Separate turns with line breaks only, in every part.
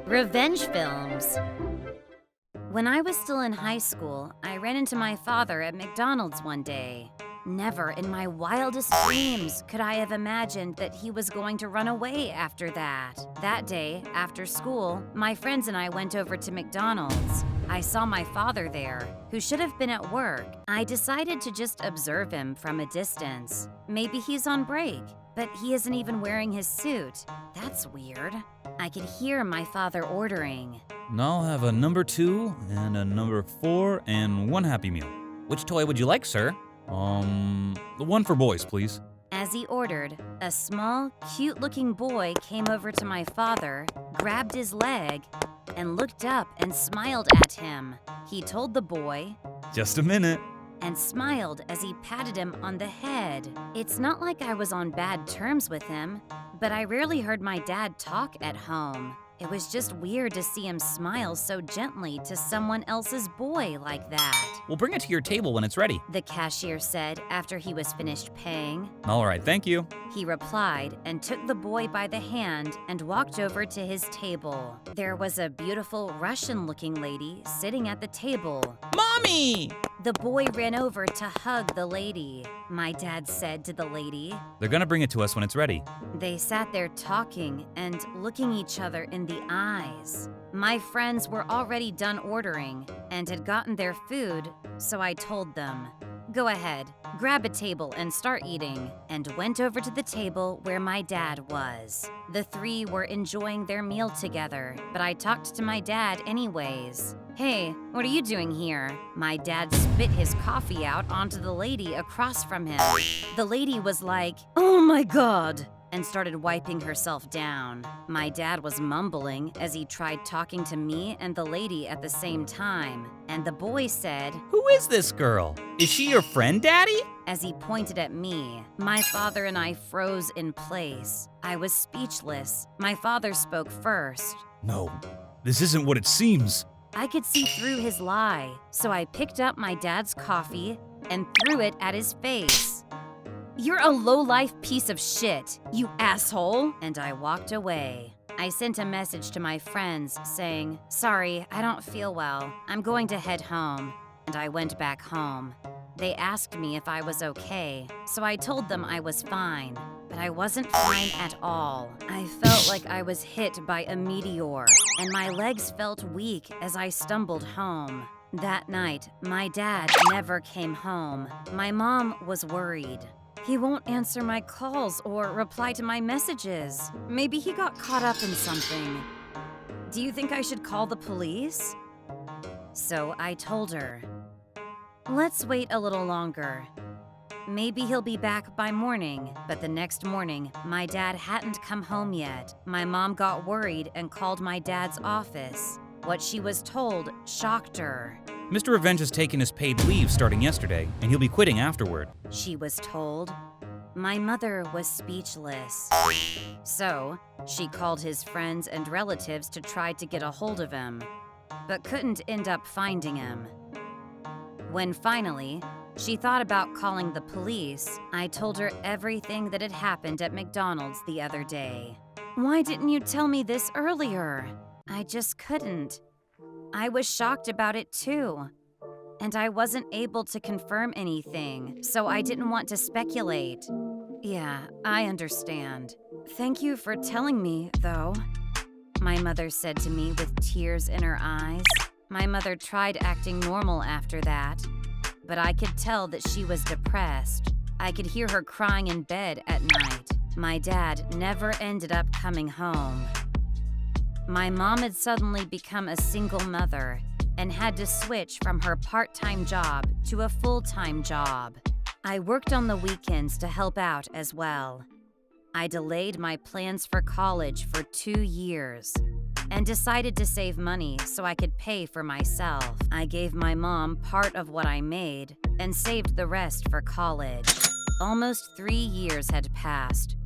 Revenge films. When I was still in high school, I ran into my father at McDonald's one day. Never in my wildest dreams could I have imagined that he was going to run away after that. That day, after school, my friends and I went over to McDonald's. I saw my father there, who should have been at work. I decided to just observe him from a distance. Maybe he's on break, but he isn't even wearing his suit. That's weird. I could hear my father ordering.
I'll have a number 2 and a number 4 and 1 Happy Meal. Which toy would you like, sir? The one for boys, please.
As he ordered, a small, cute-looking boy came over to my father, grabbed his leg, and looked up and smiled at him. He told the boy,
Just a minute.
and smiled as he patted him on the head. It's not like I was on bad terms with him, but I rarely heard my dad talk at home. It was just weird to see him smile so gently to someone else's boy like that.
We'll bring it to your table when it's ready.
The cashier said after he was finished paying.
All right, thank you.
He replied and took the boy by the hand and walked over to his table. There was a beautiful Russian-looking lady sitting at the table.
Mommy!
The boy ran over to hug the lady. My dad said to the lady.
They're gonna bring it to us when it's ready.
They sat there talking and looking each other in the eyes. My friends were already done ordering and had gotten their food, so I told them, "Go ahead, grab a table and start eating," and went over to the table where my dad was. The three were enjoying their meal together, but I talked to my dad anyways. "Hey, what are you doing here?" My dad spit his coffee out onto the lady across from him. The lady was like, "Oh my God," and started wiping herself down. My dad was mumbling as he tried talking to me and the lady at the same time, and the boy said,
Who is this girl? Is she your friend, Daddy?
as he pointed at me. My father and I froze in place. I was speechless. My father spoke first.
No, this isn't what it seems.
I could see through his lie, so I picked up my dad's coffee and threw it at his face. "You're a low-life piece of shit, you asshole!" And I walked away. I sent a message to my friends saying, "Sorry, I don't feel well. I'm going to head home." And I went back home. They asked me if I was okay, so I told them I was fine. But I wasn't fine at all. I felt like I was hit by a meteor, and my legs felt weak as I stumbled home. That night, my dad never came home. My mom was worried. "He won't answer my calls or reply to my messages. Maybe he got caught up in something. Do you think I should call the police?" So I told her, "Let's wait a little longer. Maybe he'll be back by morning." But the next morning, my dad hadn't come home yet. My mom got worried and called my dad's office. What she was told shocked her.
Mr. Revenge has taken his paid leave starting yesterday, and he'll be quitting afterward.
She was told. My mother was speechless. So, she called his friends and relatives to try to get a hold of him, but couldn't end up finding him. When finally, she thought about calling the police, I told her everything that had happened at McDonald's the other day. "Why didn't you tell me this earlier?" I just couldn't. I was shocked about it too. And I wasn't able to confirm anything, so I didn't want to speculate. "Yeah, I understand. Thank you for telling me, though," my mother said to me with tears in her eyes. My mother tried acting normal after that, but I could tell that she was depressed. I could hear her crying in bed at night. My dad never ended up coming home. My mom had suddenly become a single mother and had to switch from her part-time job to a full-time job. I worked on the weekends to help out as well. I delayed my plans for college for 2 years and decided to save money so I could pay for myself. I gave my mom part of what I made and saved the rest for college. Almost 3 years had passed,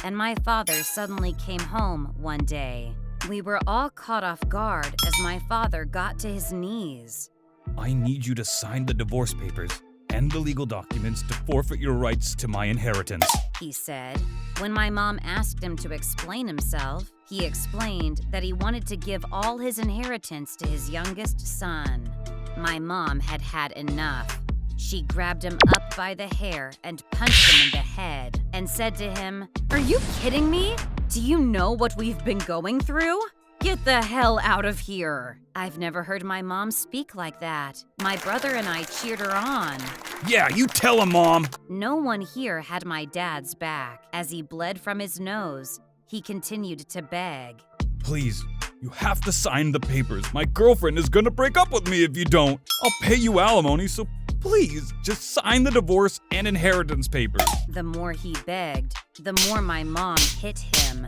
and my father suddenly came home one day. We were all caught off guard as my father got to his knees.
I need you to sign the divorce papers. and the legal documents to forfeit your rights to my inheritance.
He said. When my mom asked him to explain himself, he explained that he wanted to give all his inheritance to his youngest son. My mom had had enough. She grabbed him up by the hair and punched him in the head and said to him, "Are you kidding me? Do you know what we've been going through? Get the hell out of here." I've never heard my mom speak like that. My brother and I cheered her on.
Yeah, you tell him, Mom!
No one here had my dad's back. As he bled from his nose, he continued to beg.
Please, you have to sign the papers. My girlfriend is gonna break up with me if you don't. I'll pay you alimony, so please, just sign the divorce and inheritance papers.
The more he begged, the more my mom hit him.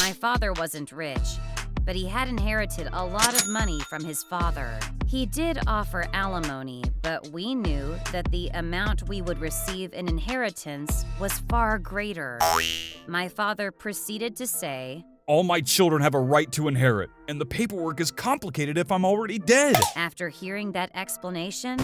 My father wasn't rich, but he had inherited a lot of money from his father. He did offer alimony, but we knew that the amount we would receive in inheritance was far greater. My father proceeded to say,
All my children have a right to inherit, and the paperwork is complicated if I'm already dead.
After hearing that explanation,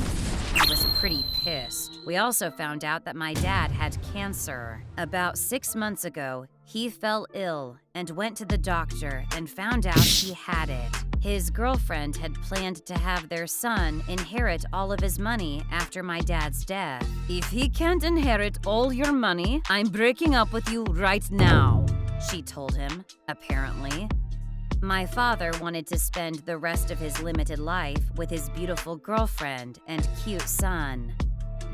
I was pretty pissed. We also found out that my dad had cancer. About 6 months ago, he fell ill and went to the doctor and found out he had it. His girlfriend had planned to have their son inherit all of his money after my dad's death. "If he can't inherit all your money, I'm breaking up with you right now," she told him, apparently. My father wanted to spend the rest of his limited life with his beautiful girlfriend and cute son.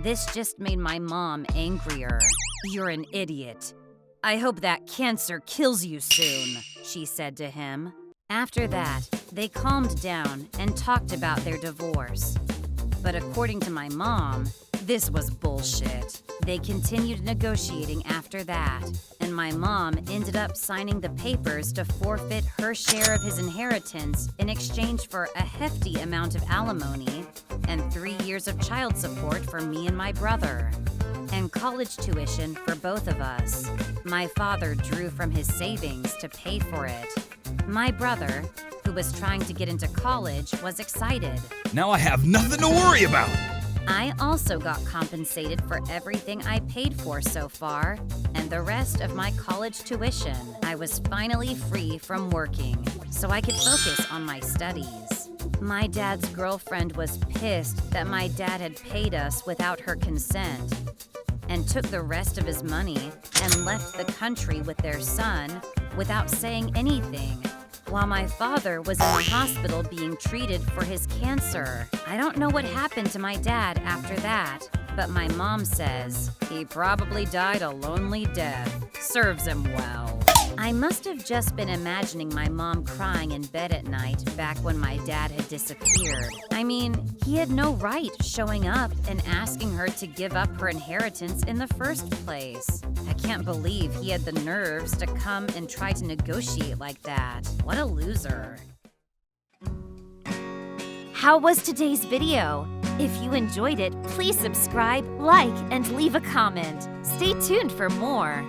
This just made my mom angrier. "You're an idiot. I hope that cancer kills you soon," she said to him. After that, they calmed down and talked about their divorce. But according to my mom, this was bullshit. They continued negotiating after that, and my mom ended up signing the papers to forfeit her share of his inheritance in exchange for a hefty amount of alimony and 3 years of child support for me and my brother, and college tuition for both of us. My father drew from his savings to pay for it. My brother, who was trying to get into college, was excited.
Now I have nothing to worry about.
I also got compensated for everything I paid for so far, and the rest of my college tuition. I was finally free from working, so I could focus on my studies. My dad's girlfriend was pissed that my dad had paid us without her consent, and took the rest of his money and left the country with their son without saying anything, while my father was in the hospital being treated for his cancer. I don't know what happened to my dad after that, but my mom says he probably died a lonely death. Serves him well. I must have just been imagining my mom crying in bed at night back when my dad had disappeared. I mean, he had no right showing up and asking her to give up her inheritance in the first place. I can't believe he had the nerves to come and try to negotiate like that. What a loser. How was today's video? If you enjoyed it, please subscribe, like, and leave a comment. Stay tuned for more.